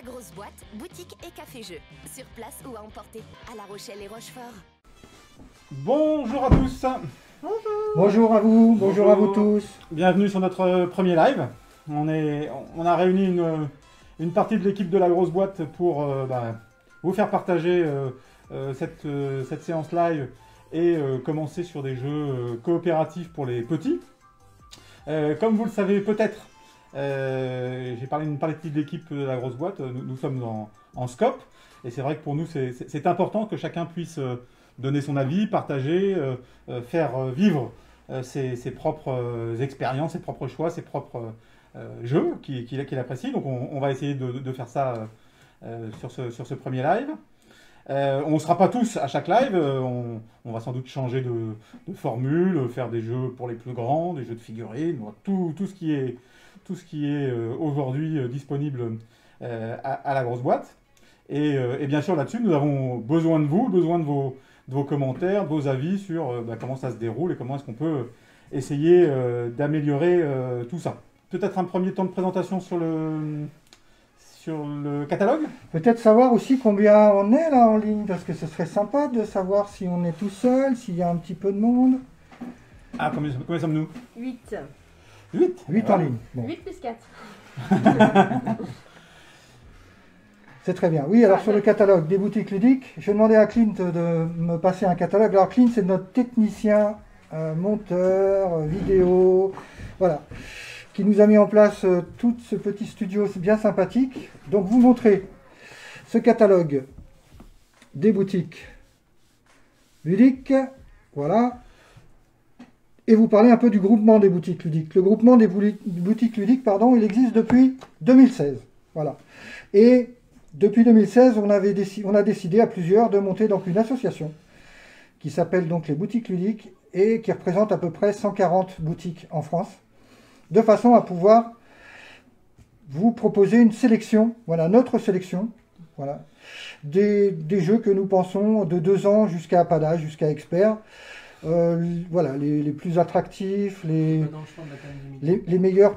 La Grosse Boîte, boutique et café-jeu. Sur place ou à emporter. À La Rochelle et Rochefort. Bonjour à tous. Bonjour à vous, bonjour à vous tous. Bienvenue sur notre premier live. On a réuni une partie de l'équipe de La Grosse Boîte pour vous faire partager cette séance live et commencer sur des jeux coopératifs pour les petits. Comme vous le savez peut-être, j'ai parlé d'une partie de l'équipe de La Grosse Boîte. Nous sommes en scope et c'est vrai que pour nous c'est important que chacun puisse donner son avis, partager, faire vivre ses propres expériences, ses propres choix, ses propres jeux qu'il apprécie. Donc on va essayer de faire ça sur ce premier live. On ne sera pas tous à chaque live, on va sans doute changer de formule, faire des jeux pour les plus grands, des jeux de figurines, tout ce qui est aujourd'hui disponible à La Grosse Boîte. Et bien sûr là-dessus, nous avons besoin de vous, besoin de vos commentaires, de vos avis sur comment ça se déroule et comment est-ce qu'on peut essayer d'améliorer tout ça. Peut-être un premier temps de présentation sur le catalogue. Peut-être savoir aussi combien on est là en ligne, parce que ce serait sympa de savoir si on est tout seul, s'il y a un petit peu de monde. Ah, combien sommes-nous? 8. 8 8 en ligne. Bon. 8 plus 4. C'est très bien. Oui, alors sur le catalogue des boutiques ludiques, je vais demander à Clint de me passer un catalogue. Alors Clint, c'est notre technicien, monteur, vidéo, voilà, qui nous a mis en place tout ce petit studio bien sympathique. Donc vous montrez ce catalogue des boutiques ludiques, voilà, et vous parlez un peu du groupement des boutiques ludiques. Le groupement des boutiques ludiques, pardon, il existe depuis 2016, voilà. Et depuis 2016, on a décidé à plusieurs de monter donc une association qui s'appelle donc les boutiques ludiques et qui représente à peu près 140 boutiques en France, de façon à pouvoir vous proposer une sélection, voilà, notre sélection, voilà, des jeux que nous pensons de 2 ans jusqu'à pas d'âge, jusqu'à expert, voilà, les plus attractifs, les meilleurs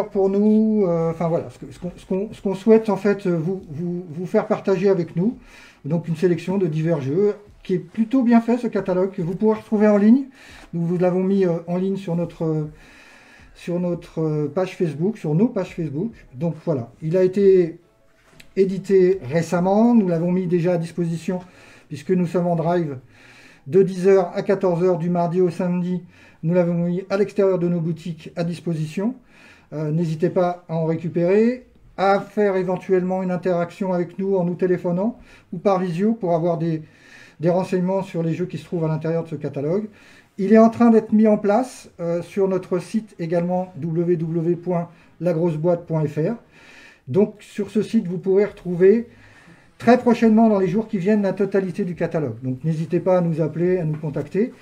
pour nous, enfin voilà, ce qu'on souhaite en fait vous faire partager avec nous, donc une sélection de divers jeux, qui est plutôt bien fait, ce catalogue, que vous pourrez retrouver en ligne. Nous vous l'avons mis en ligne sur notre page Facebook, sur nos pages Facebook. Donc voilà, il a été édité récemment, nous l'avons mis déjà à disposition, puisque nous sommes en drive, de 10h à 14h du mardi au samedi. Nous l'avons mis à l'extérieur de nos boutiques à disposition. N'hésitez pas à en récupérer, à faire éventuellement une interaction avec nous en nous téléphonant ou par visio pour avoir des renseignements sur les jeux qui se trouvent à l'intérieur de ce catalogue. Il est en train d'être mis en place sur notre site également www.lagrosseboîte.fr. Donc sur ce site, vous pourrez retrouver très prochainement, dans les jours qui viennent, la totalité du catalogue. Donc n'hésitez pas à nous appeler, à nous contacter.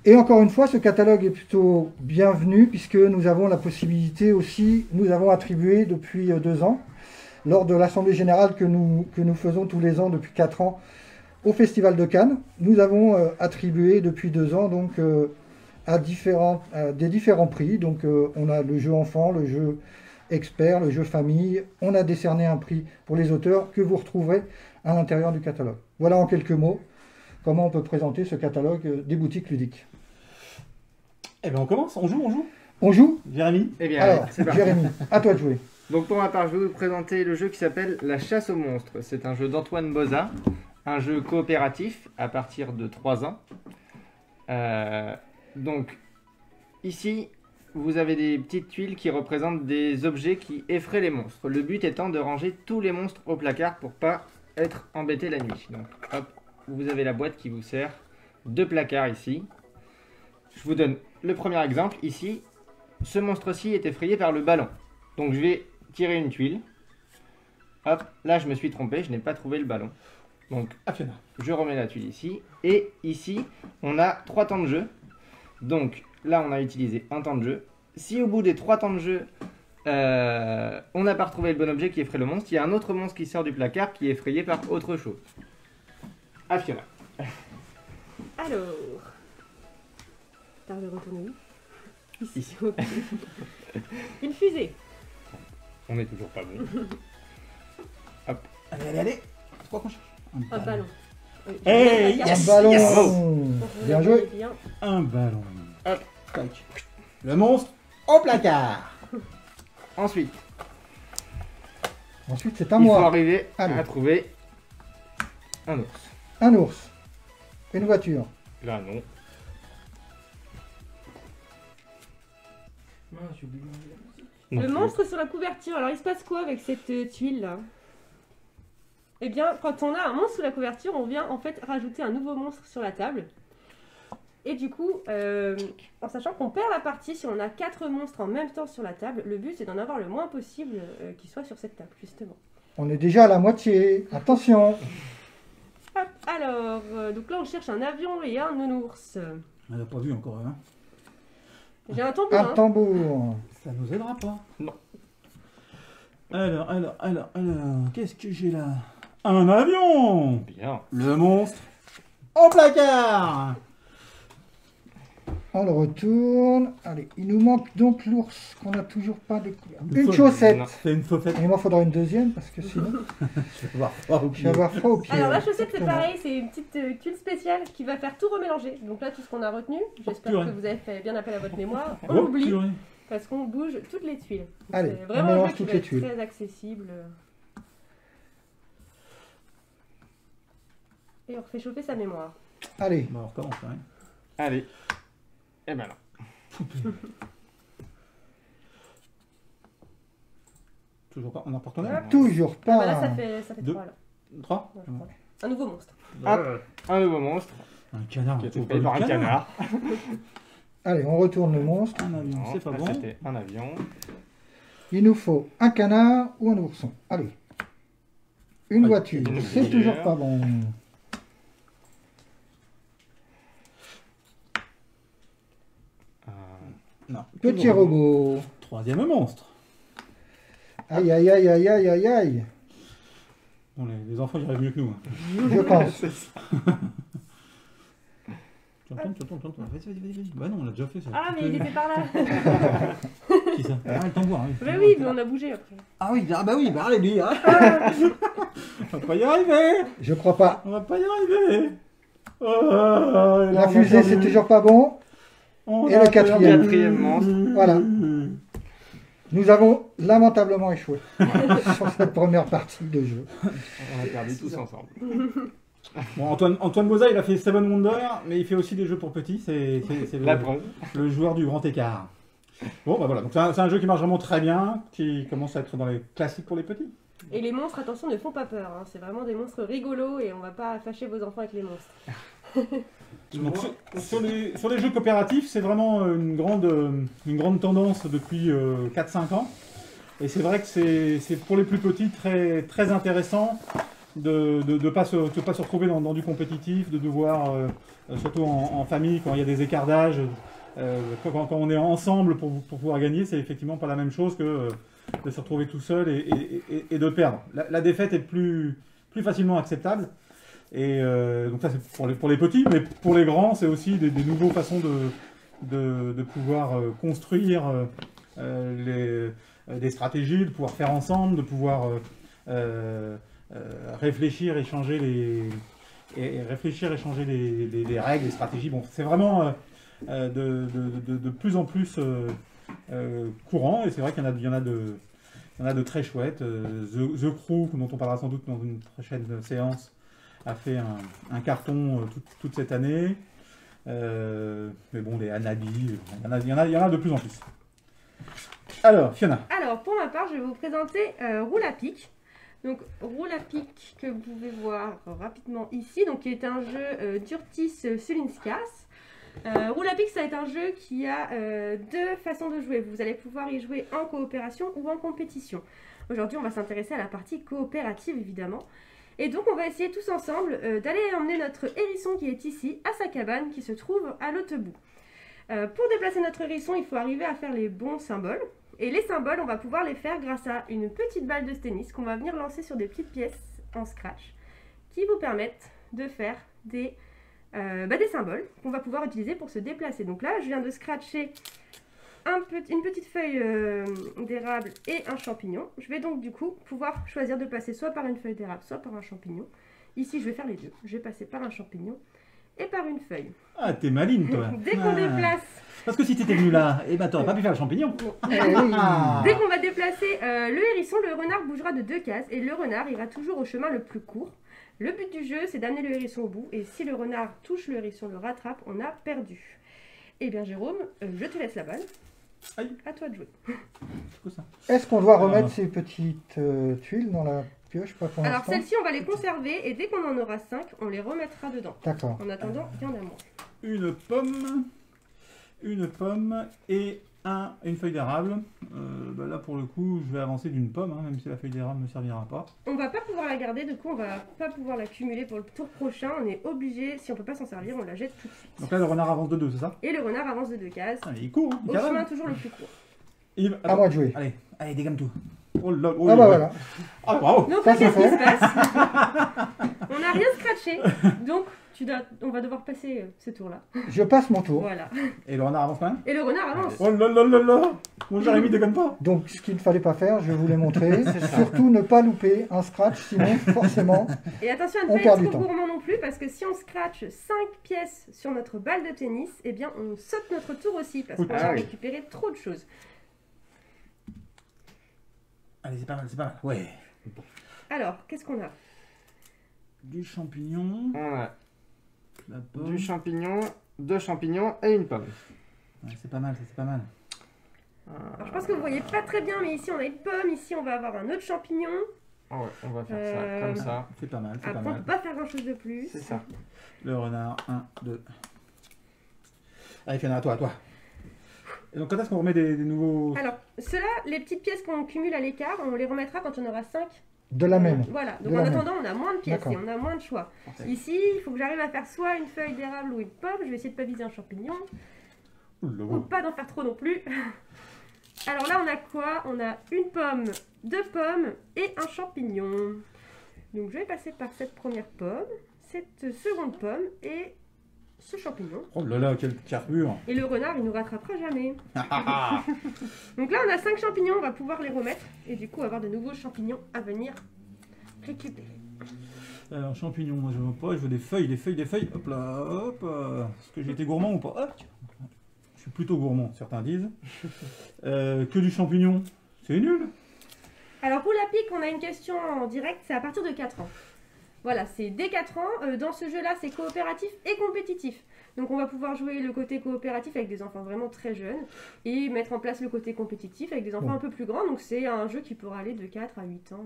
Et encore une fois, ce catalogue est plutôt bienvenu puisque nous avons la possibilité aussi, nous avons attribué depuis 2 ans, lors de l'Assemblée Générale que nous faisons tous les ans depuis 4 ans au Festival de Cannes, nous avons attribué depuis 2 ans donc, à des différents prix. Donc on a le jeu enfant, le jeu expert, le jeu famille. On a décerné un prix pour les auteurs que vous retrouverez à l'intérieur du catalogue. Voilà en quelques mots comment on peut présenter ce catalogue des boutiques ludiques. Eh bien on commence, on joue. On joue, Jérémy. Eh bien, alors, c'est parti. Jérémy, à toi de jouer. Donc pour ma part, je vais vous présenter le jeu qui s'appelle La Chasse aux monstres. C'est un jeu d'Antoine Boza, un jeu coopératif à partir de 3 ans. Donc ici, vous avez des petites tuiles qui représentent des objets qui effraient les monstres. Le but étant de ranger tous les monstres au placard pour pas être embêté la nuit. Donc hop, vous avez la boîte qui vous sert de placard ici. Je vous donne le premier exemple. Ici, ce monstre-ci est effrayé par le ballon. Donc je vais tirer une tuile. Hop, là je me suis trompé, je n'ai pas trouvé le ballon. Donc je remets la tuile ici. Et ici, on a 3 temps de jeu. Donc là, on a utilisé un temps de jeu. Si au bout des 3 temps de jeu, on n'a pas retrouvé le bon objet qui effraie le monstre, il y a un autre monstre qui sort du placard qui est effrayé par autre chose. À Fiona. Alors. T'as de retourner où? Ici. Une fusée. On n'est toujours pas bon. Allez, allez, allez. C'est quoi qu'on cherche? Un ballon. Oui, Hey, je- yes. Un ballon. Donc, Bien vous joué. avez bien. Un ballon. Hop. Tac. Le monstre au placard. Ensuite, Ensuite, c'est à il faut moi. arriver Allez. à trouver un ours. Un ours. Une voiture. Là, non. Le monstre sur la couverture. Alors, il se passe quoi avec cette tuile là? Eh bien, quand on a un monstre sous la couverture, on vient en fait rajouter un nouveau monstre sur la table. Et du coup, en sachant qu'on perd la partie si on a 4 monstres en même temps sur la table, le but c'est d'en avoir le moins possible qui soit sur cette table, justement. On est déjà à la moitié. Attention. Hop, alors, donc là on cherche un avion et un nounours. On n'a pas vu encore, hein. J'ai un tambour, Un hein. tambour. Ça nous aidera pas. Non. Alors, qu'est-ce que j'ai là? Un avion. Bien. Le monstre au placard. On le retourne. Allez, il nous manque donc l'ours qu'on n'a toujours pas découvert. Une Une fausse- chaussette. Non. C'est une faussette. Il m'en faudra une deuxième parce que sinon, Je vais voir froid au je pied. vais avoir froid aux pieds. Alors la chaussette c'est Exactement. pareil, c'est une petite tuile spéciale qui va faire tout remélanger. Donc là tout ce qu'on a retenu, j'espère purée. que vous avez fait bien appel à votre mémoire, on Oh, oublie purée. parce qu'on bouge toutes les tuiles. Donc, Allez, c'est on vraiment un mélange jeu qui toutes va les être tuiles. très accessible. Et on refait chauffer sa mémoire. Allez, Bon, on recommence quand même. Allez. Et ben là. Toujours pas. On en porte un. toujours Ah bah pas. là ça fait Deux. 3 là. 3. Ouais, je crois. Un nouveau monstre. Hop. Un nouveau monstre Un canard. qui a été on trouve fait pas par le un canard. Allez, on retourne le monstre. Un avion, Non, c'est pas là, bon. C'était un avion. Il nous faut un canard ou un ourson. Allez. Une Allez, voiture. une C'est voiture. toujours pas bon. Non. Petit toujours bon. robot. Troisième monstre. Aïe, aïe, aïe, aïe, aïe, aïe, aïe. Bon, les enfants, ils arrivent mieux que nous. hein. Je pense. Tu entends. Vas-y. Bah non, on l'a déjà fait ça. Ah mais il était par là. Qui ça? Ah, le tambour. Oui. Mais oui, mais on a bougé après. Ah oui, bah oui, bah allez, lui. Hein. On va pas y arriver. Je crois pas. On va pas y arriver. Oh, et là, La on a fusée, perdu. c'est toujours pas bon. On Et a le quatrième. Quatrième monstre. Voilà. Nous avons lamentablement échoué sur cette première partie de jeu. On a perdu tous ensemble. Bon, Antoine Boza, il a fait Seven Wonders, mais il fait aussi des jeux pour petits. C'est La preuve. le joueur du grand écart. Bon, bah voilà. Donc c'est un jeu qui marche vraiment très bien, qui commence à être dans les classiques pour les petits. Et les monstres, attention, ne font pas peur. Hein. C'est vraiment des monstres rigolos et on va pas fâcher vos enfants avec les monstres. Donc, sur les jeux coopératifs, c'est vraiment une grande tendance depuis 4-5 ans. Et c'est vrai que c'est pour les plus petits très, très intéressant de ne pas se retrouver dans du compétitif, de devoir, surtout en famille, quand il y a des écarts d'âge, quand on est ensemble pour pouvoir gagner, c'est effectivement pas la même chose que de se retrouver tout seul et de perdre. La défaite est plus facilement acceptable. Et donc ça c'est pour les petits, mais pour les grands c'est aussi des nouvelles façons de pouvoir construire des stratégies, de pouvoir faire ensemble, de pouvoir réfléchir, échanger les règles, les stratégies. Bon, c'est vraiment de plus en plus courant, et c'est vrai qu'il y en a de très chouettes. The Crew, dont on parlera sans doute dans une prochaine séance, a fait un carton toute cette année. Mais bon, les Hanabi, il y en a de plus en plus. Alors, Fiona. Alors, pour ma part, je vais vous présenter Roule à pic. Donc, Roule à pic que vous pouvez voir rapidement ici, donc qui est un jeu d'Urtis Sulinskas. Roule à pic, ça va être un jeu qui a deux façons de jouer. Vous allez pouvoir y jouer en coopération ou en compétition. Aujourd'hui, on va s'intéresser à la partie coopérative, évidemment. Et donc, on va essayer tous ensemble d'aller emmener notre hérisson qui est ici, à sa cabane, qui se trouve à l'autre bout. Pour déplacer notre hérisson, il faut arriver à faire les bons symboles. Et les symboles, on va pouvoir les faire grâce à une petite balle de tennis qu'on va venir lancer sur des petites pièces en scratch qui vous permettent de faire des symboles qu'on va pouvoir utiliser pour se déplacer. Donc là, je viens de scratcher une petite feuille d'érable et un champignon. Je vais donc du coup pouvoir choisir de passer soit par une feuille d'érable, soit par un champignon. Ici, je vais faire les deux. Je vais passer par un champignon et par une feuille. Ah, t'es maline, toi. Dès qu'on déplace... Parce que si t'étais venu là, eh ben t'aurais pas pu faire le champignon. Eh oui. Dès qu'on va déplacer le hérisson, le renard bougera de 2 cases et le renard ira toujours au chemin le plus court. Le but du jeu, c'est d'amener le hérisson au bout et si le renard touche le hérisson, le rattrape, on a perdu. Eh bien Jérôme, je te laisse la balle. Aïe. À toi de jouer. C'est quoi ça? Est-ce qu'on doit Alors, remettre ces petites tuiles dans la pioche? Pas pour Alors l'instant. celles-ci, on va les conserver et dès qu'on en aura 5, on les remettra dedans. D'accord. En attendant, il y en a moins. Une pomme et une feuille d'érable. Bah là pour le coup je vais avancer d'une pomme, hein, même si la feuille d'érable ne me servira pas. On va pas pouvoir la garder, du coup on va pas pouvoir l'accumuler pour le tour prochain. On est obligé, si on peut pas s'en servir, on la jette tout de suite. Donc là le renard avance de 2, c'est ça? Et le renard avance de 2 cases. Ah, mais il court, hein, il Au cavale. chemin toujours le plus court. À moi de jouer. Allez, dégaine tout. Oh là, oh, Ah bah voilà. Ah bravo. Donc Ça, là, qu'est-ce c'est qui se passe? On n'a rien scratché. Donc on va devoir passer ce tour-là. Je passe mon tour. Voilà. Et le renard avance quand même? Et le renard avance. Oh là là là là. Mon Jérémy déconne pas. Donc ce qu'il ne fallait pas faire, je vous l'ai montré. Surtout ne pas louper un scratch, sinon forcément. Et attention à ne On pas perd être du trop temps. gourmand non plus, parce que si on scratche 5 pièces sur notre balle de tennis, eh bien on saute notre tour aussi, parce qu'on va oui. récupérer trop de choses. Allez, c'est pas mal, c'est pas mal. Ouais. Alors, qu'est-ce qu'on a? Du champignon, On a la pomme. du champignon, 2 champignons et une pomme. Ouais, c'est pas mal, ça, c'est pas mal. Alors je pense que vous voyez pas très bien, mais ici on a une pomme, ici on va avoir un autre champignon. Oh ouais, on va faire ça comme ça. C'est pas mal, c'est pas Après on mal. peut pas faire grand chose de plus. C'est ça. Le renard, 1, 2. Allez, Fiona, à toi, à toi. Et donc quand est-ce qu'on remet des nouveaux... Alors, ceux-là, les petites pièces qu'on cumule à l'écart, on les remettra quand on aura 5. De la même. Voilà, donc De en la même. attendant, on a moins de pièces D'accord. et on a moins de choix. Parfait. Ici, il faut que j'arrive à faire soit une feuille d'érable ou une pomme. Je vais essayer de pas viser un champignon. Ouh là Ou là. pas d'en faire trop non plus. Alors là, on a quoi? On a une pomme, 2 pommes et un champignon. Donc je vais passer par cette première pomme, cette seconde pomme et ce champignon. Oh là là, quel carbure. Et le renard, il nous rattrapera jamais. Donc là, on a 5 champignons, on va pouvoir les remettre. Et du coup, avoir de nouveaux champignons à venir récupérer. Alors, champignons, moi je veux pas, je veux des feuilles, des feuilles, des feuilles. Hop là, hop. Est-ce que j'ai été gourmand ou pas? Hop. Je suis plutôt gourmand, certains disent. Que du champignon, c'est nul. Alors pour la pique, on a une question en direct, c'est à partir de 4 ans. Voilà, c'est dès 4 ans. Dans ce jeu-là, c'est coopératif et compétitif. Donc on va pouvoir jouer le côté coopératif avec des enfants vraiment très jeunes et mettre en place le côté compétitif avec des enfants un peu plus grands. Donc c'est un jeu qui pourra aller de 4 à 8 ans.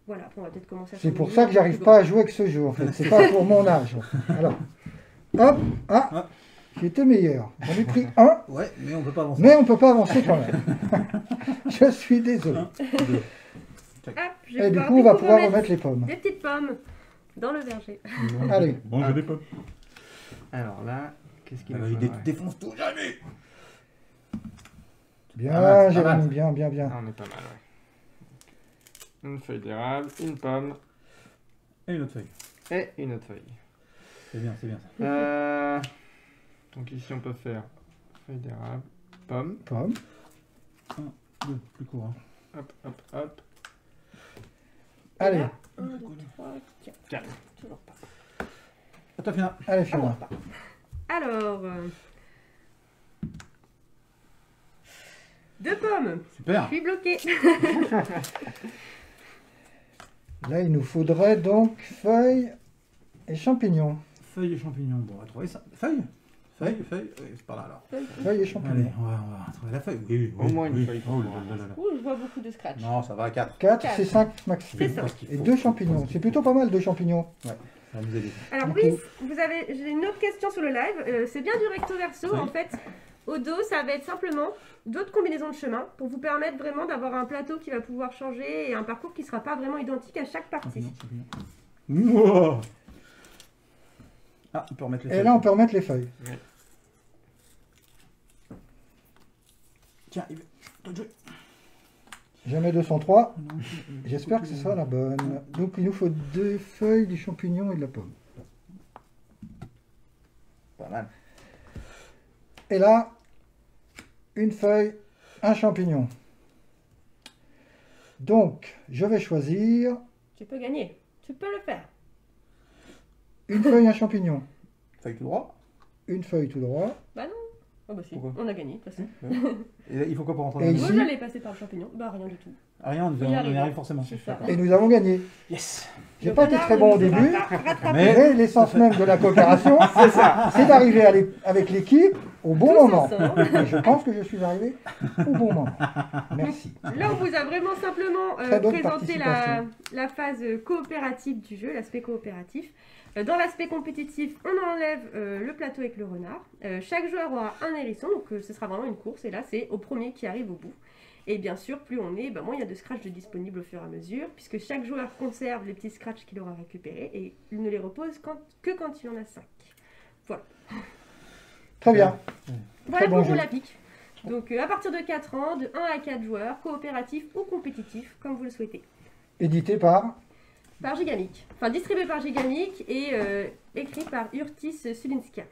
Voilà, après on va peut-être commencer à C'est pour s'amuser ça un que peu j'arrive plus pas grand. à jouer avec ce jeu en fait. C'est pas pour mon âge. Alors, hop, Ah. j'étais meilleur. J'en ai pris un, Ouais, mais on peut pas avancer. mais on peut pas avancer quand même. Je suis désolé. Hop, je vais Et du pouvoir coup, on va coup pouvoir remettre les pommes. des petites pommes dans le verger. Allez. Bon, j'ai des pommes. Alors là, qu'est-ce qu'il Ah nous bah, il faudrait? défonce tout, Jérémy. Bien, Pas mal, c'est pas Jérémy, mal. bien, bien, bien. Ah, on est pas mal, ouais. Une feuille d'érable, une pomme Et une autre feuille. et une autre feuille. C'est bien ça. Donc ici on peut faire feuille d'érable, pomme, Pomme. Deux, plus court. Hein. hop, hop, hop, Allez, 1, 2, 3, 4. 4. Toujours pas. À toi, Fiona. allez, Fiona. Alors, 2 pommes. Je Super. suis bloquée. Là, il nous faudrait donc feuilles et champignons. Feuilles et champignons. Bon, on va trouver ça. Feuilles. Feuilles. Oui, c'est par là alors. Feuilles et Allez, champignons. on va trouver la feuille. Oui, Au moins une feuille. Oh là là là là. Ouh, je vois beaucoup de scratch. Non, ça va à 4. 4, Quatre. c'est 5 maxi. C'est ça. Et 2 champignons. C'est plutôt pas mal, 2 champignons. Ça va nous aider. Alors Ok. oui, j'ai une autre question sur le live. C'est bien du recto verso. Oui. En fait, au dos, ça va être simplement d'autres combinaisons de chemin pour vous permettre vraiment d'avoir un plateau qui va pouvoir changer et un parcours qui ne sera pas vraiment identique à chaque partie. Champignons, champignons. Wow. Ah, on peut remettre les feuilles. Et là, on peut remettre les feuilles. Tiens, Yves, toi de jouer. Jamais 203. J'espère que ce sera la bonne. Donc, il nous faut 2 feuilles, du champignon et de la pomme. Pas mal. Et là, une feuille, un champignon. Donc, je vais choisir Tu peux gagner. Tu peux le faire. une feuille, un champignon. Feuille tout droit. Une feuille tout droit. Bah non. Oh bah si, Pourquoi on a gagné de toute façon. Et là, il faut quoi pour rentrer Et dans le ici- Moi j'allais passer par le champignon. Bah rien du tout. Rien, on y y arrive. arrive forcément. C'est ça. Et nous avons gagné. Yes. J'ai Le pas été renard très ne bon au nous a début, pas rattrapé. mais l'essence même de la coopération, c'est d'arriver avec l'équipe au bon Tous moment. ensemble. Et je pense que je suis arrivé au bon moment. Merci. Là, on vous a vraiment simplement Très bonne présenté participation. la phase coopérative du jeu, l'aspect coopératif. Dans l'aspect compétitif, on enlève le plateau avec le renard. Chaque joueur aura un hérisson, donc ce sera vraiment une course. Et là, c'est au premier qui arrive au bout. Et bien sûr, plus on est, moins il y a de scratchs de disponibles au fur et à mesure, puisque chaque joueur conserve les petits scratchs qu'il aura récupérés et il ne les repose que quand il en a 5. Très bien. Voilà bon pour jeu. Roule à pic. Donc à partir de 4 ans, de 1 à 4 joueurs, coopératif ou compétitif, comme vous le souhaitez. Édité par. Par Gigamic. Enfin, distribué par Gigamic et écrit par Urtis Sulinska.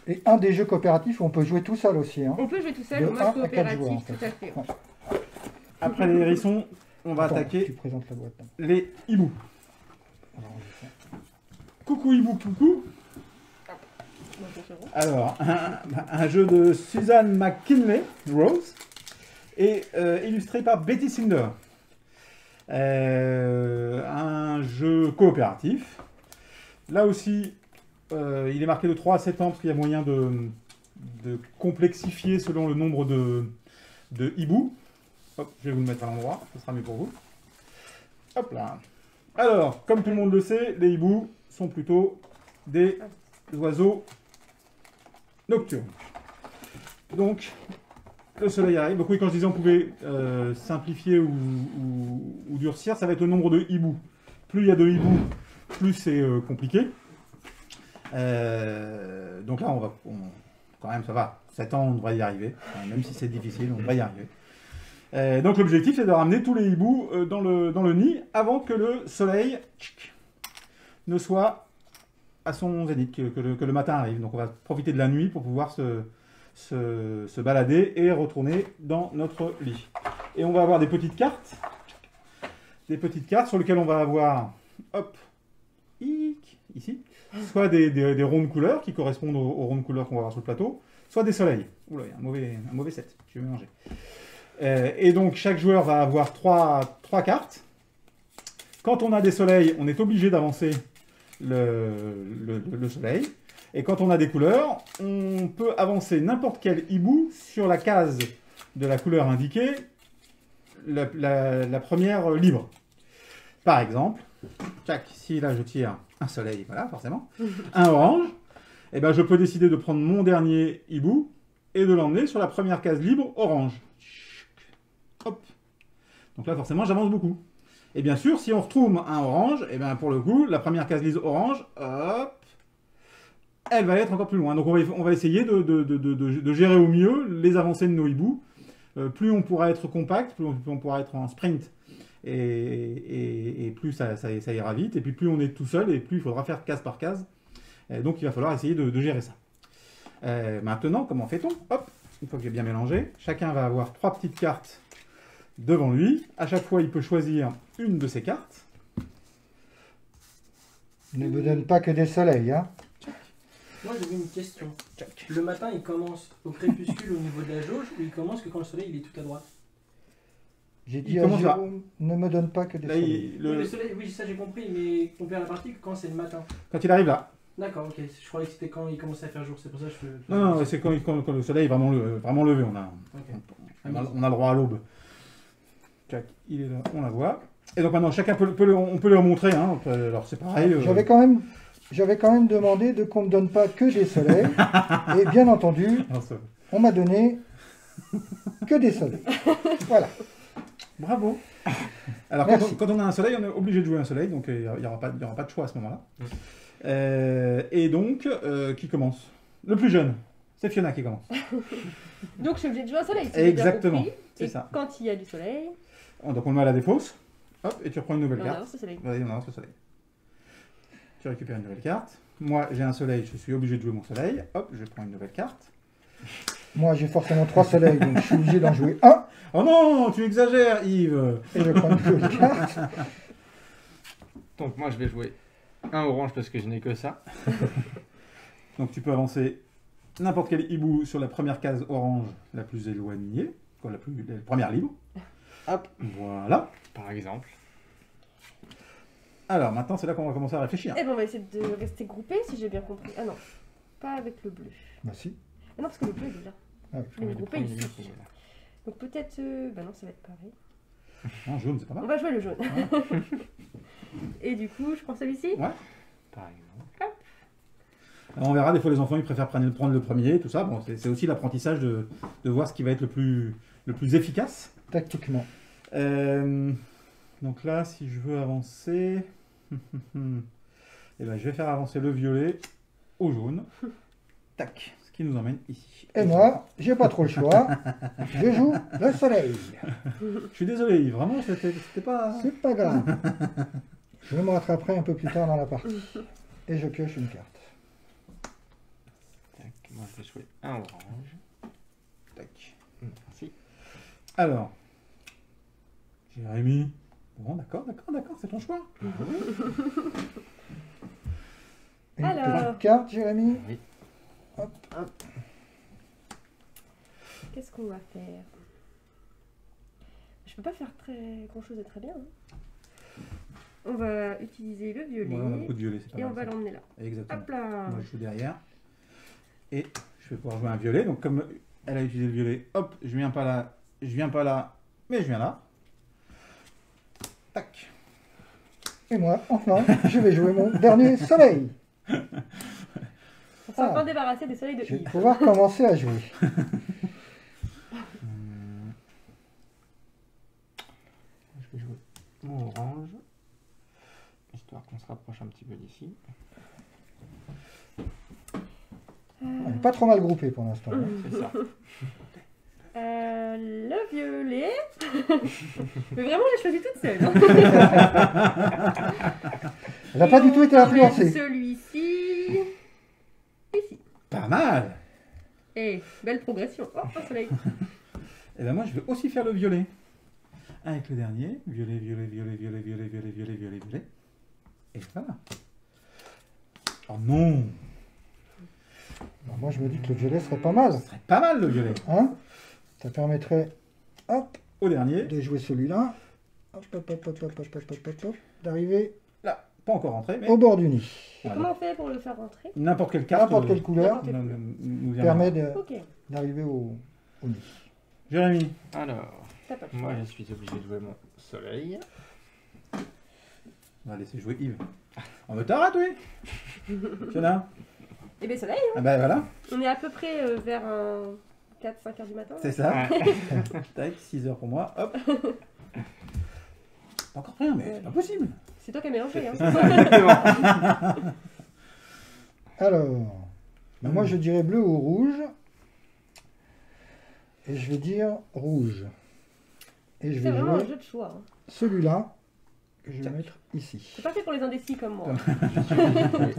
Et un des jeux coopératifs où on peut jouer tout seul aussi. Hein. On peut jouer tout seul, De au mode 1 à 4 coopératif, joueurs, en fait. tout à fait. Ouais. Après les hérissons, on va Attends, Tu attaquer présentes la boîte. les hiboux. On va ranger ça. Coucou hibou, coucou. Bon, attention. Alors, un jeu de Suzanne McKinley, Rose, et illustré par Betty Sinder. Un jeu coopératif. Là aussi, il est marqué de 3 à 7 ans parce qu'il y a moyen de complexifier selon le nombre de hiboux. Hop, je vais vous le mettre à l'endroit, ce sera mieux pour vous. Hop là. Alors, comme tout le monde le sait, les hiboux sont plutôt des oiseaux nocturnes. Donc, le soleil arrive. Donc oui, quand je disais on pouvait simplifier ou durcir, ça va être le nombre de hiboux. Plus il y a de hiboux, plus c'est compliqué. Donc là, quand même, ça va. 7 ans, on devrait y arriver. Enfin, même si c'est difficile, on devrait y arriver. Donc l'objectif, c'est de ramener tous les hiboux dans le nid avant que le soleil ne soit à son zénith, que le matin arrive. Donc on va profiter de la nuit pour pouvoir se balader et retourner dans notre lit. Et on va avoir des petites cartes sur lesquelles on va avoir, hop, ici, soit des ronds de couleurs qui correspondent aux ronds de couleurs qu'on va avoir sur le plateau, soit des soleils. Oula, il y a un mauvais set, je vais mélanger. Et donc chaque joueur va avoir trois cartes. Quand on a des soleils, on est obligé d'avancer le soleil. Et quand on a des couleurs, on peut avancer n'importe quel hibou sur la case de la couleur indiquée, la première libre. Par exemple, si là je tire un soleil, voilà, forcément, un orange, et ben je peux décider de prendre mon dernier hibou et de l'emmener sur la première case libre orange. Hop. Donc là, forcément, j'avance beaucoup. Et bien sûr, si on retrouve un orange, et ben pour le coup, la première case lise orange, hop, elle va être encore plus loin. Donc on va essayer de gérer au mieux les avancées de nos hiboux. Plus on pourra être compact, plus on pourra être en sprint, et plus ça ira vite. Et puis plus on est tout seul, et plus il faudra faire case par case. Donc il va falloir essayer de gérer ça. Maintenant, comment fait-on? Hop, une fois que j'ai bien mélangé, chacun va avoir 3 petites cartes devant lui. À chaque fois, il peut choisir une de ces cartes. Ne me donne pas que des soleils. Hein. Moi j'avais une question. Le matin il commence au crépuscule au niveau de la jauge ou il commence que quand le soleil il est tout à droite? J'ai Il dit à commence là. Jérôme, ne me donne pas que des Là, soleils. Oui, le soleil, oui ça j'ai compris, mais on perd la partie quand c'est le matin. Quand il arrive là. D'accord, ok. Je croyais que c'était quand il commençait à faire jour, c'est pour ça que je... Non, c'est quand le soleil est vraiment levé. On a le droit à l'aube. Il est là, on la voit. Et donc maintenant, chacun on peut le montrer. Hein. Alors c'est pareil. J'avais quand même demandé qu'on ne me donne pas que des soleils. Et bien entendu, on m'a donné que des soleils. Voilà. Bravo. Alors quand on a un soleil, on est obligé de jouer un soleil, donc il n'y aura pas de choix à ce moment-là. Et donc, qui commence? Le plus jeune. C'est Fiona qui commence. Donc je suis obligée de jouer un soleil. Si j'ai bien Exactement, compris. c'est Et ça. quand il y a du soleil, Donc on le met à la défausse. Hop, et tu reprends une nouvelle on carte. avance au soleil. Vas-y, on avance le soleil. Tu récupères une nouvelle carte. Moi, j'ai un soleil, je suis obligé de jouer mon soleil. Hop, je prends une nouvelle carte. Moi, j'ai forcément 3 soleils, donc je suis obligé d'en jouer un. Oh non, tu exagères, Yves. Et je prends une jolie carte. Donc moi je vais jouer un orange parce que je n'ai que ça. Donc tu peux avancer n'importe quel hibou sur la première case orange la plus éloignée, quoi, la première libre. Hop, Voilà. par exemple. Alors maintenant, c'est là qu'on va commencer à réfléchir. Et bon, on va essayer de rester groupés si j'ai bien compris. Ah non, pas avec le bleu. Bah si. Ah non, parce que le bleu il est là. Ah oui. Je vais me grouper premier ici. libre, voilà. Donc peut-être. Bah non, ça va être pareil. En jaune, c'est pas On mal. va jouer le jaune. Et du coup, je prends celui-ci. Ouais. Par exemple. Alors, on verra, des fois les enfants ils préfèrent prendre le premier, tout ça. Bon, c'est aussi l'apprentissage de voir ce qui va être le plus efficace. Tactiquement. Donc là, si je veux avancer, eh ben, je vais faire avancer le violet au jaune. Tac, ce qui nous emmène ici. Et moi, j'ai pas trop le choix. Je joue le soleil. Je suis désolé, Yves, vraiment, c'était pas... C'est pas grave. Je me rattraperai un peu plus tard dans la partie. Et je pioche une carte. Tac, moi je vais jouer un orange. Tac. Merci. Alors, Jérémy. Bon, d'accord, c'est ton choix. Une Alors. petite carte, Jérémy. Oui. Qu'est-ce qu'on va faire? Je peux pas faire grand chose de très bien. Hein. On va utiliser le violet. Voilà, on a beaucoup de violet, c'est pas Et on mal, va ça. l'emmener là. Exactement. Hop là. Moi, je joue derrière. Et je vais pouvoir jouer un violet. Donc, comme elle a utilisé le violet, hop, je viens pas là, mais je viens là. Tac. Et moi, enfin, je vais jouer mon dernier soleil. On s'est enfin débarrassé des soleils de Je vais Yves. pouvoir commencer à jouer. Je vais jouer mon orange. Histoire qu'on se rapproche un petit peu d'ici. On n'est pas trop mal groupé pour l'instant. Hein. C'est ça. Le violet. Mais vraiment, j'ai choisi toute seule. Hein. Elle n'a pas du tout été influencée. Celui-ci. Ici. Pas mal. Et belle progression. Oh, un soleil. Et ben moi, je vais aussi faire le violet. Avec le dernier. Violet. Et voilà. Oh non. Alors moi, je me dis que le violet serait pas mal. Ce serait pas mal le violet. Hein, ça permettrait, hop, Au dernier. de jouer celui-là. Hop, d'arriver Là, pas encore rentré, mais au bord du nid. Et comment on fait pour le faire rentrer? n'importe quelle carte. N'importe quelle couleur nous viendra. permet Ok. d'arriver au nid. Jérémy. Alors, T'as pas le moi choix. je suis obligé de jouer mon soleil. On va laisser jouer Yves. On veut t'arrête, oui. Tiens. Et bien soleil. Ah ben voilà, On est à peu près vers 4-5 heures du matin. c'est ça. Ouais. Tac, 6 heures pour moi. Hop. Pas encore rien, mais c'est pas possible. C'est toi qui as mélangé. Hein. Exactement. Alors, ben moi je dirais bleu ou rouge. Et je vais dire rouge. Et je C'est vais vraiment un jouer jeu de choix. Hein. celui-là que je vais Tac. mettre ici. C'est pas fait pour les indécis comme moi. Je suis obligé de jouer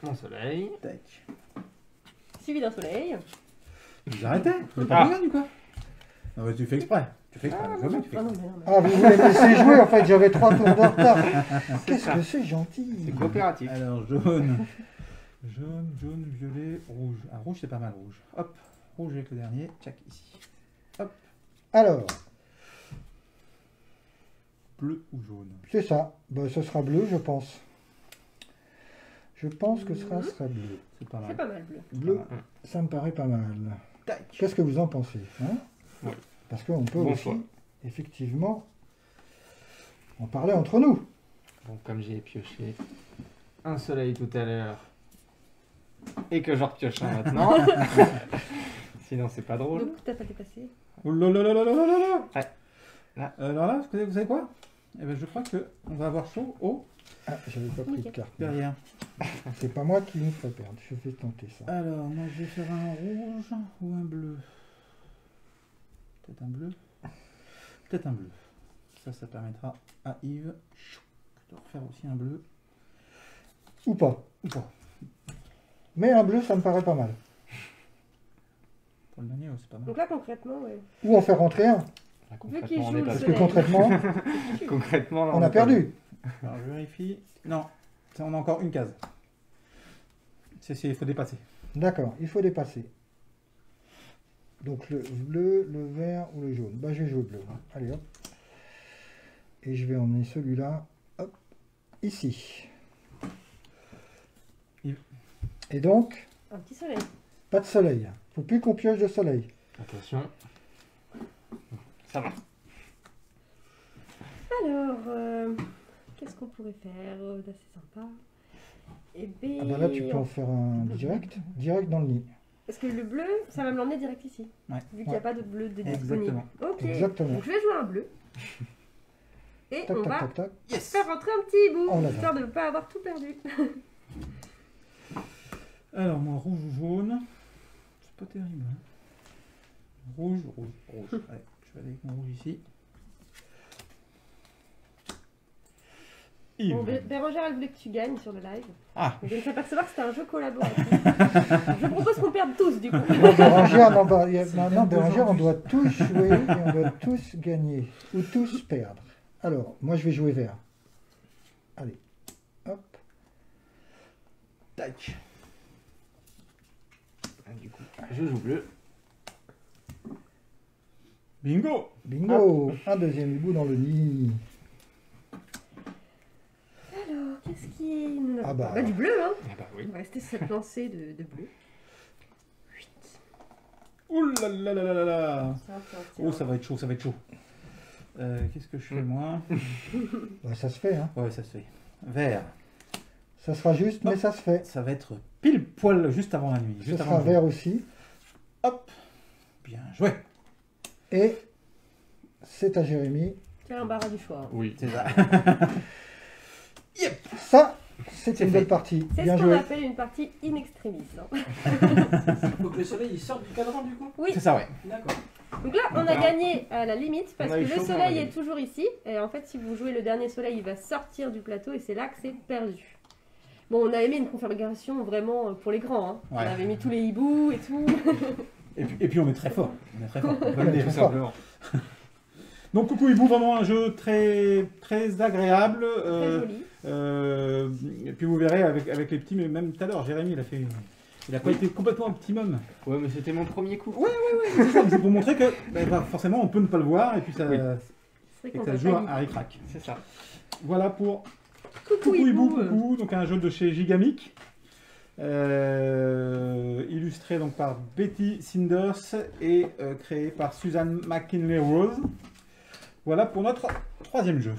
mon soleil. Tac. Suivi d'un soleil. Vous arrêtez. Vous êtes pas bien du quoi. Non, mais tu fais exprès. Tu fais exprès. Je veux bien que tu fais Ah non, exprès. mais non, mais... Ah, vous voulez me laisser jouer? En fait, j'avais 3 tours de retard. Qu'est-ce que c'est gentil. C'est coopératif. Alors, jaune. Jaune, violet, rouge. Ah, rouge, c'est pas mal, rouge. Hop. Rouge avec le dernier. Tchac, ici. Alors, Bleu ou jaune. c'est ça. Ben, ce sera bleu, je pense. Je pense que ce sera bleu. C'est pas C'est mal. pas mal bleu. Bleu, ça me paraît pas mal. Tac. Qu'est-ce que vous en pensez, hein? Oui. Parce qu'on peut Bon aussi, choix. effectivement, en parler entre nous. Bon, comme j'ai pioché un soleil tout à l'heure et que j'en repioche un maintenant, sinon c'est pas drôle. Donc t'as pas dépassé. Oh là là là là là là là. Ouais. Là. Alors là, vous savez quoi? Eh ben, je crois qu'on va avoir chaud au Ah, j'avais pas pris de carte. derrière. C'est pas moi qui me ferai perdre. Je vais tenter ça. Alors, moi, je vais faire un rouge ou un bleu. Peut-être un bleu. Peut-être un bleu. Ça permettra à Yves de refaire aussi un bleu. Ou pas. Ou pas. Mais un bleu, ça me paraît pas mal. pour le dernier, c'est pas mal. Donc là, concrètement, ouais. Ou en faire rentrer un. Là, Vu qu'il on joue est le pas Parce sûr. que soleil. concrètement, Concrètement, là, on a est perdu. Alors, je vérifie. Non, on a encore une case. Il faut dépasser. D'accord, il faut dépasser. Donc le bleu, le vert ou le jaune. Bah, je vais jouer bleu. Allez hop. Et je vais emmener celui-là, hop, ici. Et donc, Un petit soleil. pas de soleil. Faut plus qu'on pioche de soleil. Attention. Ça va. Alors, qu'est-ce qu'on pourrait faire d'assez sympa? Eh bien... Ah bah là, tu peux en faire un direct dans le nid. Parce que le bleu, ça va me l'emmener direct ici. Ouais. Vu qu'il n'y a pas de bleu de disponible. Exactement. Ok. Exactement. Donc je vais jouer un bleu. Et Tac, on tac, va tac, tac. Yes. faire rentrer un petit bout, On l'a histoire de ne pas avoir tout perdu. Alors, moi, rouge ou jaune, c'est pas terrible. Hein. Rouge. Allez, je vais aller avec mon rouge ici. Yves. Bon, Bérangère, elle voulait que tu gagnes sur le live. Ah, Mais je viens de s'apercevoir que c'était un jeu collaboratif. Je propose qu'on perde tous, du coup. Non, Bérangère, non, non, Bérangère, on doit tous jouer et on doit tous gagner. Ou tous perdre. Alors, moi, je vais jouer vert. Allez. Hop. tac. Du coup, je joue bleu. Bingo. Bingo. Un deuxième hibou dans le nid. Alors, qu'est-ce qui est... Ah bah. Du bleu, hein. Ah bah oui. On va rester sur cette lancée de bleu. Ouh là là là là là. Tiens. Oh, ça va être chaud, ça va être chaud. Qu'est-ce que je fais, moi? Bah, ça se fait, hein. Ouais, ça se fait. Vert. Ça sera juste, mais ça se fait. Ça va être pile poil juste avant la nuit. Ce Juste sera avant le jour. vert aussi. Hop. Bien joué. Et c'est à Jérémy. Tiens, un barra du choix. Oui. C'est ça. Ça, c'est C'est une fait. belle partie. C'est Bien ce qu'on joué. appelle une partie in extremis. Hein. Faut que le soleil il sorte du cadran du coup. Oui. C'est ça, ouais. D'accord. Donc là, on a gagné à la limite parce On a que eu le chaud, on a soleil gagné. est toujours ici. Et en fait, si vous jouez le dernier soleil, il va sortir du plateau et c'est là que c'est perdu. Bon, on avait mis une configuration vraiment pour les grands. Hein. Ouais. On avait mis tous les hiboux et tout. Et puis on est très fort. On est très fort. On peut le Ouais, dire. tout Tout simplement. Donc Coucou Hibou, vraiment un jeu très, très agréable. Très joli. Et puis vous verrez avec les petits, mais même tout à l'heure, Jérémy, il a pas été complètement optimum. Ouais, mais c'était mon premier coup. C'est pour montrer que forcément on peut ne pas le voir et puis ça, Oui. C'est et vrai que qu'on ça peut se joue pas à ric-rac. C'est ça. Voilà pour Coucou Coucou Hibou, hibou. Coucou, donc un jeu de chez Gigamic. Illustré donc par Betty Sinders et créé par Suzanne McKinley Rose. Voilà pour notre troisième jeu.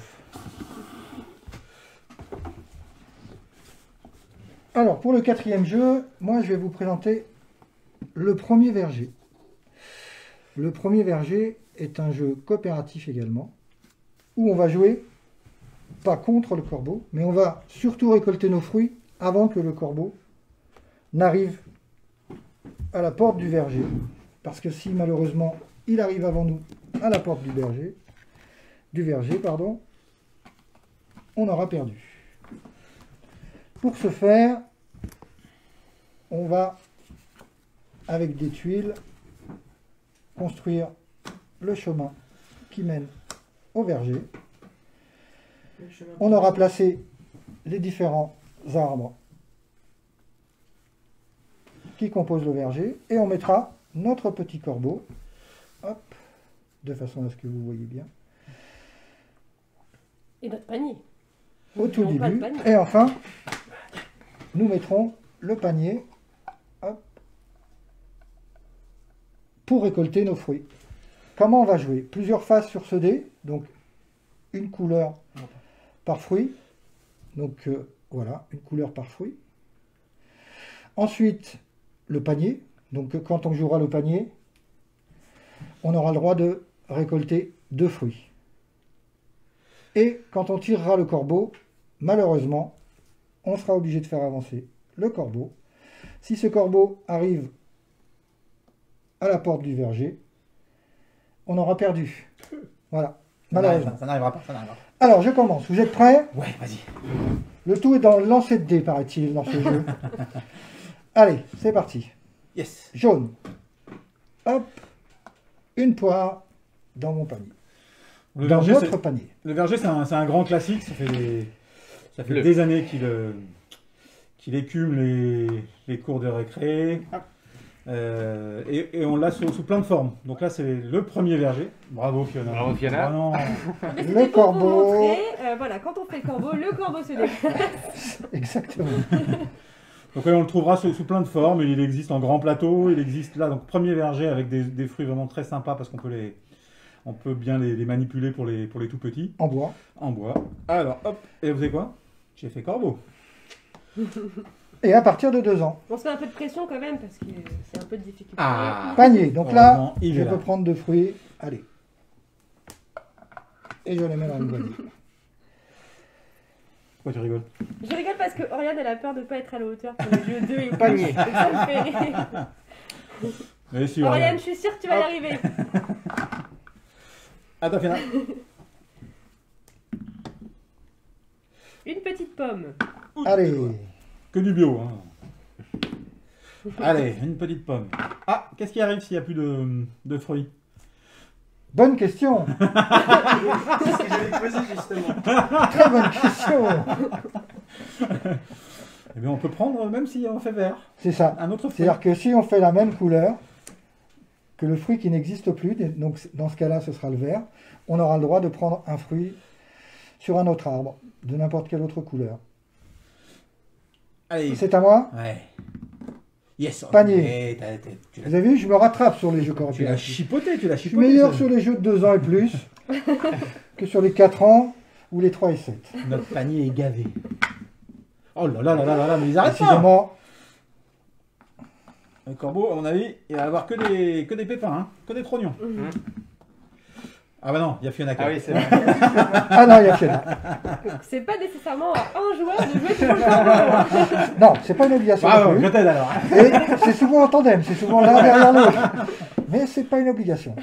Alors, pour le quatrième jeu, moi, je vais vous présenter le premier verger. Le premier verger est un jeu coopératif également, où on va jouer, pas contre le corbeau, mais on va surtout récolter nos fruits avant que le corbeau n'arrive à la porte du verger. Parce que si malheureusement il arrive avant nous à la porte du verger, on aura perdu. Pour ce faire, on va, avec des tuiles, construire le chemin qui mène au verger. On aura placé les différents arbres qui composent le verger et on mettra notre petit corbeau, hop, de façon à ce que vous voyez bien, Et notre panier. au tout N'oublions pas le début. panier. Et enfin, nous mettrons le panier, hop, pour récolter nos fruits. Comment on va jouer? Plusieurs faces sur ce dé, donc une couleur par fruit. Donc voilà, une couleur par fruit. Ensuite, le panier. Donc quand on jouera le panier, on aura le droit de récolter 2 fruits. Et quand on tirera le corbeau, malheureusement, on sera obligé de faire avancer le corbeau. Si ce corbeau arrive à la porte du verger, on aura perdu. Voilà, malheureusement. Ça n'arrivera pas, ça n'arrivera pas. Alors, je commence. Vous êtes prêts? Ouais, vas-y. Le tout est dans le lancer de dés, paraît-il, dans ce jeu. Allez, c'est parti. Yes. Jaune. hop, une poire dans mon panier. Le Dans verger, notre panier. le verger, c'est un grand classique. Ça fait Le. des années qu'il écume les cours de récré. Et on l'a sous plein de formes. Donc là, c'est le premier verger. Bravo Fiona. Bravo, Fiona. Vraiment. Mais Le c'était pour vous corbeau. montrer, voilà, quand on fait le corbeau se déplace. Exactement. Donc on le trouvera sous plein de formes. Il existe en grand plateau. Il existe là, donc premier verger avec des fruits vraiment très sympas parce qu'on peut bien les manipuler pour les tout petits. En bois. En bois. Alors, hop. Et vous savez quoi? J'ai fait corbeau. Et à partir de 2 ans. On se fait un peu de pression quand même parce que c'est un peu de difficulté. Ah. Panier. Donc là, Heureusement, il je est là. peux prendre 2 fruits. Allez. Et je les mets dans le boîtier. Pourquoi tu rigoles? Je rigole parce que Oriane elle a peur de ne pas être à la hauteur pour les jeux 2 et Panier. Donc ça me fait rire. Mais si, Oriane, je suis sûre que tu vas y arriver. Attends, Fiona. Une petite pomme. Allez. Que du bio. Hein. Allez, une petite pomme. Ah, qu'est-ce qui arrive s'il n'y a plus de fruits? Bonne question. C'est ce que j'allais te poser justement. Très bonne question. Eh bien, on peut prendre, même si on fait vert, C'est ça. un autre fruit. C'est-à-dire que si on fait la même couleur que le fruit qui n'existe plus, donc dans ce cas-là, ce sera le vert, on aura le droit de prendre un fruit sur un autre arbre, de n'importe quelle autre couleur. Allez. C'est à moi. Ouais. Yes. Panier. Tu Vous avez vu, je me rattrape sur les jeux l'as coopératifs. chipoté, tu l'as Je suis chipoté. meilleur ça. sur les jeux de 2 ans et plus que sur les 4 ans ou les 3 et 7. Notre panier est gavé. Oh là là là là là là, mais ils arrêtent pas. Décidément, Le corbeau, à mon avis, il va avoir que des pépins, hein, que des trognons. Ah bah non, il y a Fiona qui Ah est là. oui, c'est vrai. ah non, il y a Fiona. C'est pas nécessairement à un joueur de jouer sur le corbeau. Non, c'est pas une obligation. Ah non ouais, plus. je t'aide alors. Et c'est souvent en tandem, c'est souvent l'un derrière l'autre. Mais c'est pas une obligation.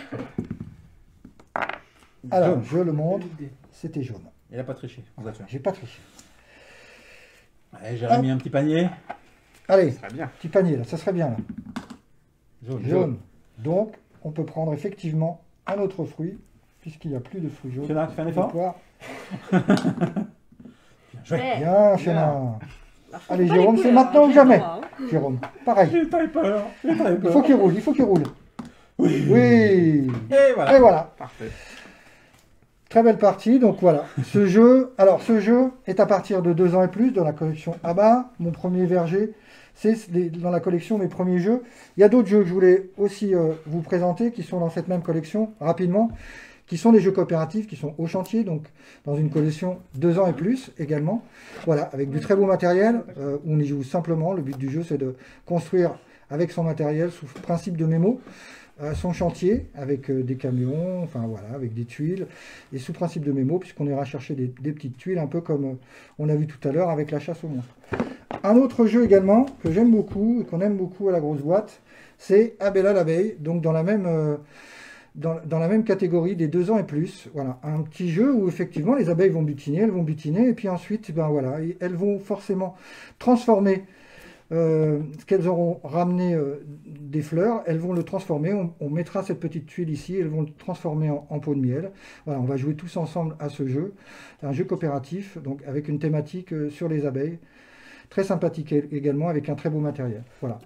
Alors, Jaune. je le montre, c'était jaune. Il a pas triché, on va faire. J'ai pas triché. Allez, j'ai remis un petit panier. Allez, Très bien. petit panier là, ça serait bien là. Jaune. Jaune. Donc, on peut prendre effectivement un autre fruit, puisqu'il n'y a plus de fruits jaunes. Fiona, tu fais un Des effort? poires. Bien joué. Ouais. Bien, Fiona. Alors, je Allez, comprends pas Jérôme, les c'est couleurs, maintenant ou j'ai jamais. le droit, hein. Jérôme, pareil. J'ai pas eu peur. J'ai pas eu Il peur. faut qu'il roule, il faut qu'il roule. Oui. Oui. Et voilà. Et voilà. Parfait. Très belle partie, donc voilà. Ce jeu est à partir de 2 ans et plus dans la collection ABBA. Mon premier verger, c'est dans la collection mes premiers jeux. Il y a d'autres jeux que je voulais aussi vous présenter qui sont dans cette même collection rapidement, qui sont des jeux coopératifs qui sont au chantier, donc dans une collection 2 ans et plus également. Voilà, avec du très beau matériel, où on y joue simplement. Le but du jeu, c'est de construire avec son matériel sous principe de mémo. Son chantier avec des camions, enfin voilà, avec des tuiles, et sous principe de mémo, puisqu'on ira chercher des petites tuiles, un peu comme on a vu tout à l'heure avec la chasse aux monstres. Un autre jeu également, que j'aime beaucoup, et qu'on aime beaucoup à la grosse boîte, c'est Abella l'abeille, donc dans la même catégorie des 2 ans et plus. Voilà, un petit jeu où effectivement les abeilles vont butiner, et puis ensuite, ben voilà, elles vont forcément transformer ce qu'elles auront ramené des fleurs, elles vont le transformer, on mettra cette petite tuile ici, elles vont le transformer en pot de miel. Voilà, on va jouer tous ensemble à ce jeu. C'est un jeu coopératif, donc avec une thématique sur les abeilles, très sympathique également, avec un très beau matériel. Voilà.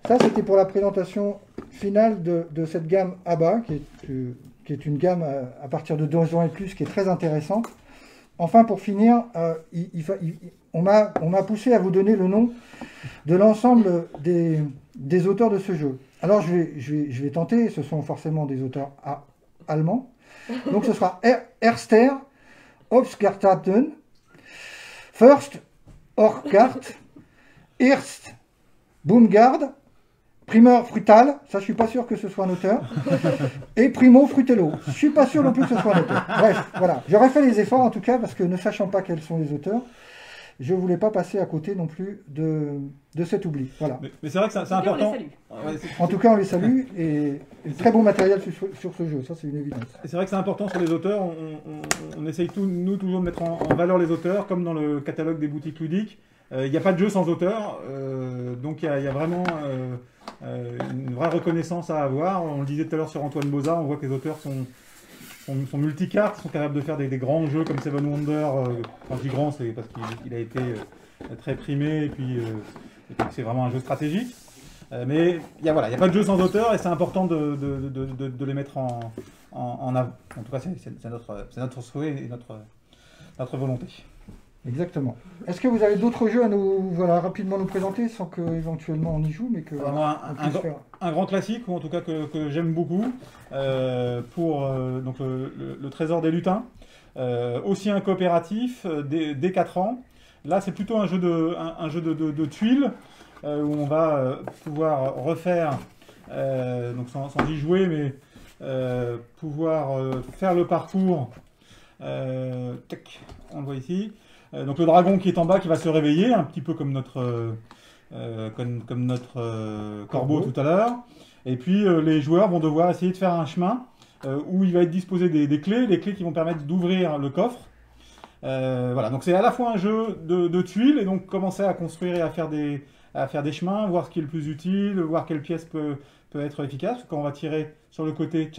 Ça, c'était pour la présentation finale de cette gamme ABBA, qui est une gamme à partir de 2 ans et plus, qui est très intéressante. Enfin, pour finir, on m'a poussé à vous donner le nom de l'ensemble des auteurs de ce jeu. Alors, je vais tenter, ce sont forcément des auteurs allemands. Donc, ce sera Erster Hofgarten, First Orchard, Erst Baumgard, Primer Frutal, ça je suis pas sûr que ce soit un auteur, et Primo Frutello, je suis pas sûr non plus que ce soit un auteur. Bref, voilà, j'aurais fait les efforts en tout cas, parce que ne sachant pas quels sont les auteurs, je voulais pas passer à côté non plus de cet oubli. Voilà. Mais c'est vrai que c'est Et on les important. salue. Ouais, En tout cas, on les salue, et très beau matériel sur ce jeu, ça c'est une évidence. c'est vrai que c'est important sur les auteurs. On essaye nous toujours de mettre en valeur les auteurs, comme dans le catalogue des boutiques ludiques. Il n'y a pas de jeu sans auteur, donc il y a vraiment une vraie reconnaissance à avoir. On le disait tout à l'heure sur Antoine Bozat, on voit que les auteurs sont multicartes, sont capables de faire des grands jeux comme Seven Wonders. Quand je dis grand, c'est parce qu'il a été très primé et puis c'est vraiment un jeu stratégique. Mais il y a pas de jeu sans auteur et c'est important de les mettre en avant. En tout cas, c'est notre souhait et notre volonté. Exactement. Est-ce que vous avez d'autres jeux à rapidement nous présenter sans qu'éventuellement on y joue, mais que un grand classique, ou en tout cas que j'aime beaucoup, pour donc le Trésor des lutins, aussi un coopératif dès 4 ans. Là, c'est plutôt un jeu de tuiles où on va pouvoir refaire, donc sans y jouer, mais pouvoir faire le parcours. On le voit ici. Donc le dragon qui est en bas qui va se réveiller, un petit peu comme notre corbeau tout à l'heure. Et puis les joueurs vont devoir essayer de faire un chemin où il va être disposé des clés, les clés qui vont permettre d'ouvrir le coffre. Voilà, donc c'est à la fois un jeu de tuiles, et donc commencer à construire et à faire des chemins, voir ce qui est le plus utile, voir quelle pièce peut être efficace. Quand on va tirer sur le côté,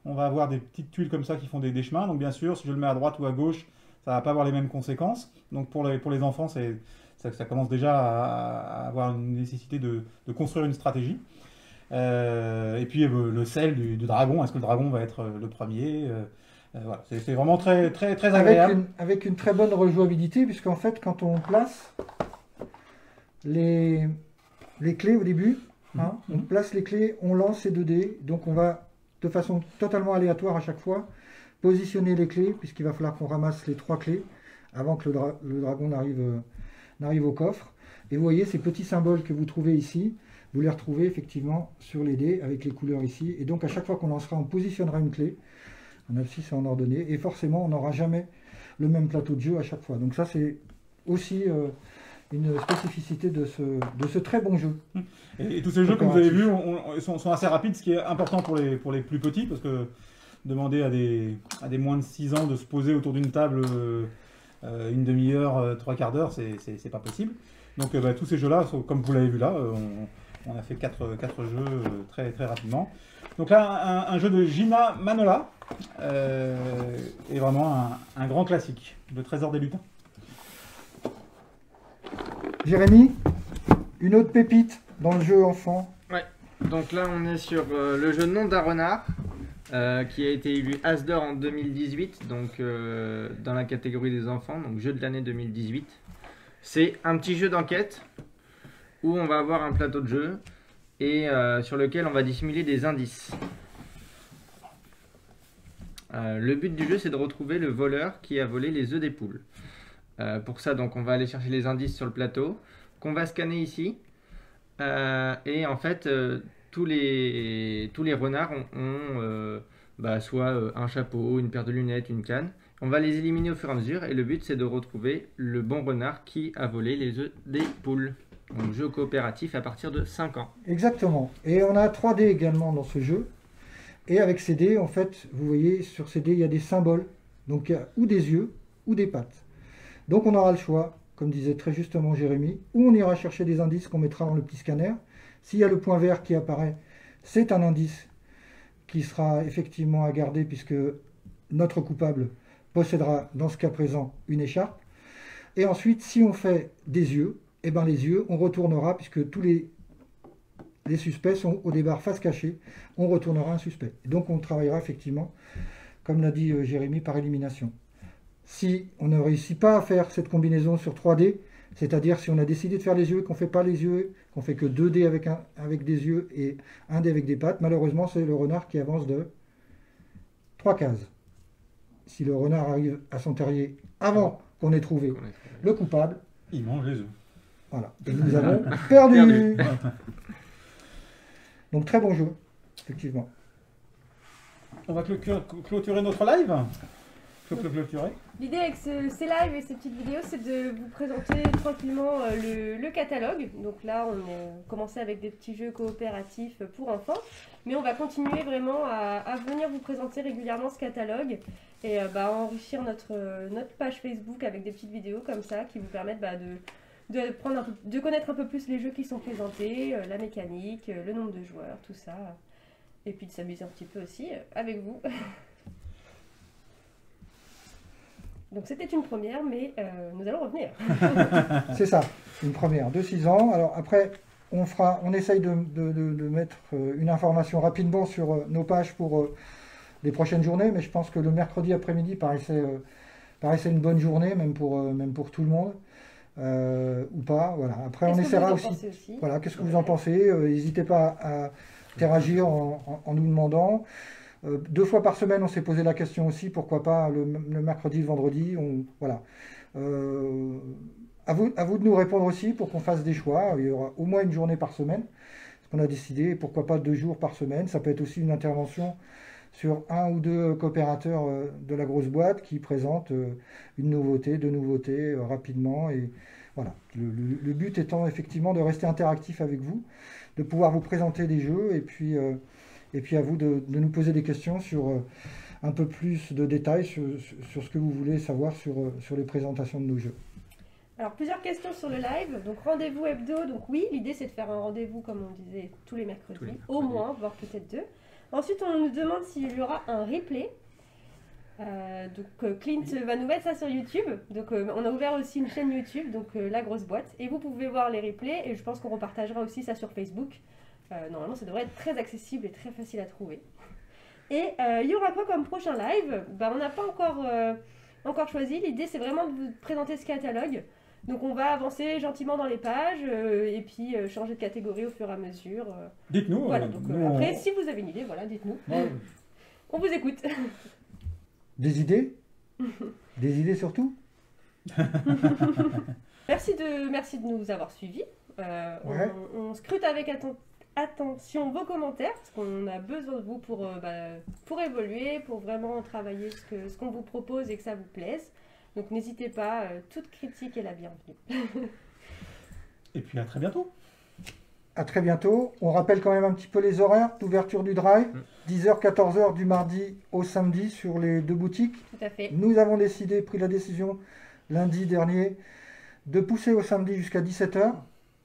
on va avoir des petites tuiles comme ça qui font des chemins. Donc bien sûr, si je le mets à droite ou à gauche, ça va pas avoir les mêmes conséquences. Donc pour les enfants, ça commence déjà à avoir une nécessité de construire une stratégie. Et puis le sel du dragon, est-ce que le dragon va être le premier? Voilà, c'est vraiment très, très, très agréable. Avec une très bonne rejouabilité, puisqu'en fait, quand on place les clés au début, on place les clés, on lance ces 2 dés, donc on va de façon totalement aléatoire à chaque fois positionner les clés, puisqu'il va falloir qu'on ramasse les 3 clés avant que le dragon n'arrive au coffre. Et vous voyez ces petits symboles que vous trouvez ici, vous les retrouvez effectivement sur les dés avec les couleurs ici. Et donc à chaque fois qu'on lancera, on positionnera une clé en abscisse et en ordonnée. Et forcément, on n'aura jamais le même plateau de jeu à chaque fois. Donc ça, c'est aussi une spécificité de ce très bon jeu. Et tous ces jeux, comme vous avez vu, sont assez rapides, ce qui est important pour les plus petits, parce que demander à des moins de 6 ans de se poser autour d'une table une demi-heure, 3/4 d'heure, c'est pas possible. Donc tous ces jeux-là, comme vous l'avez vu là, on a fait 4 jeux très, très rapidement. Donc là, un jeu de Gina Manola, est vraiment un grand classique, le Trésor des lutins. Jérémy, une autre pépite dans le jeu enfant. Ouais, donc là on est sur le jeu Nom d'un renard, qui a été élu As d'or en 2018, donc dans la catégorie des enfants, donc jeu de l'année 2018. C'est un petit jeu d'enquête où on va avoir un plateau de jeu et sur lequel on va dissimuler des indices. Le but du jeu, c'est de retrouver le voleur qui a volé les œufs des poules. Pour ça, donc, on va aller chercher les indices sur le plateau, qu'on va scanner ici. Et en fait, tous les renards ont soit un chapeau, une paire de lunettes, une canne. On va les éliminer au fur et à mesure. Et le but, c'est de retrouver le bon renard qui a volé les œufs des poules. Donc, jeu coopératif à partir de 5 ans. Exactement. Et on a 3 dés également dans ce jeu. Et avec ces dés, en fait, vous voyez, sur ces dés, il y a des symboles. Donc, il y a ou des yeux ou des pattes. Donc, on aura le choix, comme disait très justement Jérémy, où on ira chercher des indices qu'on mettra dans le petit scanner. S'il y a le point vert qui apparaît, c'est un indice qui sera effectivement à garder puisque notre coupable possédera, dans ce cas présent, une écharpe. Et ensuite, si on fait des yeux, eh ben les yeux, on retournera, puisque tous les suspects sont au départ face cachée, on retournera un suspect. Donc on travaillera effectivement, comme l'a dit Jérémy, par élimination. Si on ne réussit pas à faire cette combinaison sur 3D, c'est-à-dire si on a décidé de faire les yeux, qu'on ne fait pas les yeux, qu'on fait que 2 dés avec des yeux et 1 dé avec des pattes, malheureusement c'est le renard qui avance de 3 cases. Si le renard arrive à son terrier avant qu'on ait trouvé le coupable, il mange les œufs. Voilà. Et nous avons perdu. Donc très bon jeu, effectivement. On va clôturer notre live. Clôturer. L'idée avec ces lives et ces petites vidéos, c'est de vous présenter tranquillement le catalogue. Donc là, on a commencé avec des petits jeux coopératifs pour enfants. Mais on va continuer vraiment à venir vous présenter régulièrement ce catalogue et enrichir notre page Facebook avec des petites vidéos comme ça qui vous permettent de connaître un peu plus les jeux qui sont présentés, la mécanique, le nombre de joueurs, tout ça. Et puis de s'amuser un petit peu aussi avec vous. Donc c'était une première, mais nous allons revenir. C'est ça, une première de 6 ans. Alors après, on essaye de mettre une information rapidement sur nos pages pour les prochaines journées, mais je pense que le mercredi après-midi paraissait une bonne journée, même pour tout le monde, ou pas. Voilà. Après, on essaiera aussi. Voilà, qu'est-ce que vous en pensez? N'hésitez pas à interagir en nous demandant. 2 fois par semaine, on s'est posé la question aussi, pourquoi pas le mercredi, le vendredi. Voilà. À vous de nous répondre aussi pour qu'on fasse des choix. Il y aura au moins une journée par semaine, ce qu'on a décidé. Pourquoi pas 2 jours par semaine. Ça peut être aussi une intervention sur 1 ou 2 coopérateurs de la grosse boîte qui présentent une nouveauté, 2 nouveautés rapidement. Et voilà. Le but étant effectivement de rester interactif avec vous, de pouvoir vous présenter des jeux et puis à vous de nous poser des questions sur un peu plus de détails sur ce que vous voulez savoir sur les présentations de nos jeux. Alors, plusieurs questions sur le live. Donc, rendez-vous hebdo. Donc, oui, l'idée, c'est de faire un rendez-vous, comme on disait, tous les mercredis, au moins, voire peut-être 2. Ensuite, on nous demande s'il y aura un replay. Donc, Clint va nous mettre ça sur YouTube. Donc, on a ouvert aussi une chaîne YouTube, donc La Grosse Boîte. Et vous pouvez voir les replays. Et je pense qu'on repartagera aussi ça sur Facebook. Normalement, ça devrait être très accessible et très facile à trouver. Et il y aura quoi comme prochain live? On n'a pas encore choisi. L'idée, c'est vraiment de vous présenter ce catalogue. Donc, on va avancer gentiment dans les pages et puis changer de catégorie au fur et à mesure. Dites-nous. Voilà, donc après, si vous avez une idée, voilà, dites-nous. Ouais. On vous écoute. Des idées? Des idées surtout? Merci de nous avoir suivis. Ouais. On scrute avec attention vos commentaires, parce qu'on a besoin de vous pour évoluer, pour vraiment travailler ce qu'on vous propose et que ça vous plaise. Donc n'hésitez pas, toute critique est la bienvenue. Et puis à très bientôt. À très bientôt. On rappelle quand même un petit peu les horaires d'ouverture du drive. 10h, 14h du mardi au samedi sur les 2 boutiques. Tout à fait. Nous avons pris la décision lundi dernier de pousser au samedi jusqu'à 17h.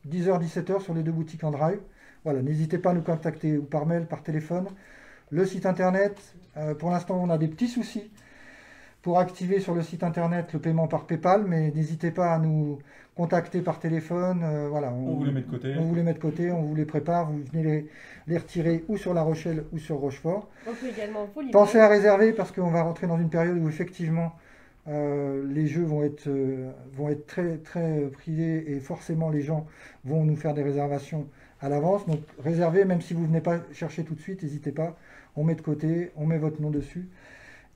10h, 17h sur les 2 boutiques en drive. Voilà, n'hésitez pas à nous contacter ou par mail, par téléphone. Le site internet, pour l'instant on a des petits soucis pour activer sur le site internet le paiement par PayPal, mais n'hésitez pas à nous contacter par téléphone. Voilà, On vous les met de côté. On vous les met de côté, on vous les prépare, vous venez les retirer ou sur La Rochelle ou sur Rochefort. On peut également vous livrer. Pensez à réserver parce qu'on va rentrer dans une période où effectivement les jeux vont être très, très prisés et forcément les gens vont nous faire des réservations à l'avance. Donc réservez, même si vous ne venez pas chercher tout de suite, n'hésitez pas. On met de côté, on met votre nom dessus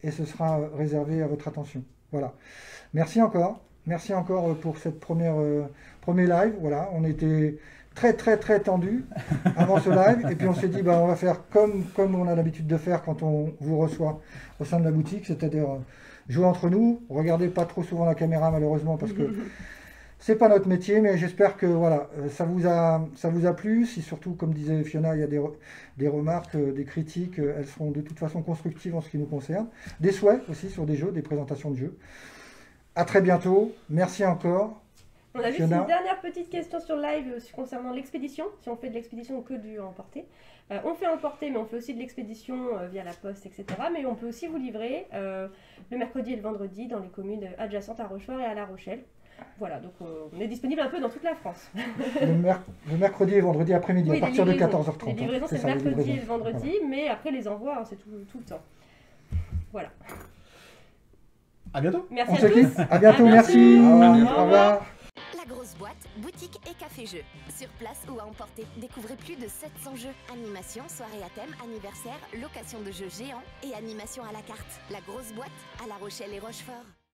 et ce sera réservé à votre attention. Voilà. Merci encore pour cette premier live. Voilà, on était très très très tendu avant ce live et puis on s'est dit on va faire comme on a l'habitude de faire quand on vous reçoit au sein de la boutique, c'est-à-dire jouer entre nous. Regardez pas trop souvent la caméra malheureusement parce que c'est pas notre métier, mais j'espère que voilà, ça vous a plu. Si surtout, comme disait Fiona, il y a des remarques, des critiques, elles seront de toute façon constructives en ce qui nous concerne. Des souhaits aussi sur des jeux, des présentations de jeux. À très bientôt. Merci encore. On a juste Fiona. une dernière petite question sur le live concernant l'expédition. Si on fait de l'expédition ou que du emporter. On fait emporter, mais on fait aussi de l'expédition via la poste, etc. Mais on peut aussi vous livrer le mercredi et le vendredi dans les communes adjacentes à Rochefort et à La Rochelle. Voilà, donc on est disponible un peu dans toute la France. Le mercredi et vendredi après-midi, à partir de 14h30. Les livraisons, c'est le mercredi et le vendredi, mais après les envois, c'est tout le temps. Voilà. À bientôt. Merci On à se tous. quitte. À bientôt, merci. Au revoir. La Grosse Boîte, boutique et café-jeux. Sur place ou à emporter. Découvrez plus de 700 jeux. Animation, soirée à thème, anniversaire, location de jeux géants et animation à la carte. La Grosse Boîte à La Rochelle et Rochefort.